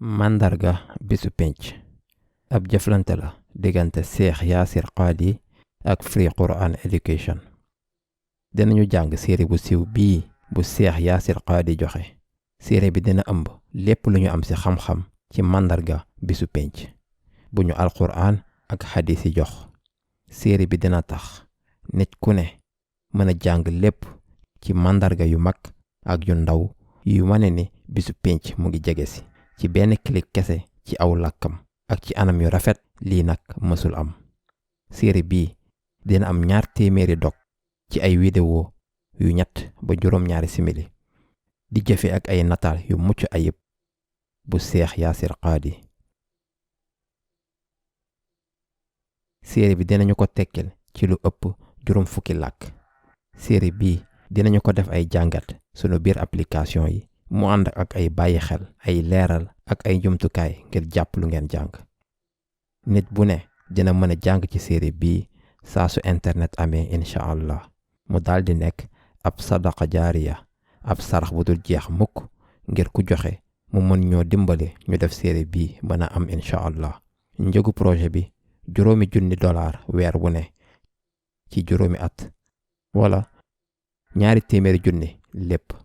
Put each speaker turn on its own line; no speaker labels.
màndarga bisu penc ab jëflante la diggante Cheikh Yassir Qadhi ak Free Quran Education. dinañu jàng série bu siiw bii bu Cheikh Yassir Qadhi joxe. série bi dina ëmb lépp lu ñu am ci xam-xam ci màndarga bisu penc bu ñu alquran ak xadis yi jox. série bi dina tax nit ku ne mën a jàng lépp ci màndarga yu mag ak yu ndaw yu wane ni bisu penc mu ngi jege si ci benn clic kese ci aw làkkam ak ci anam yu rafet. lii nag mësul am. série bii dina am 200 dog ci ay vidéo yu 3 ba juróom-2 simili di jëfe ak ay nataal yu mucc ayib bu Cheikh Yassir Qadhi. série bi dinañu ko tekkil ci lu ëpp 40 làkk. série bii dinañu ko def ay jàngat sunu biir application yi mu ànd ak ay bàyyi xel ay leeral ak ay jumtukaay ngir jàpp lu ngeen jàng. nit bu ne dina mën a jàng ci série bii saa su internet amee incha allah mu daldi nekk ab sadaqa jaariya ab sarax bu dul jeex mukk ngir ku joxe mu mën ñoo dimbali ñu def série bii mën a am incha allah. njëgu projet bi $5,000 weer wu ne ci 5 at wala $200,000 lépp.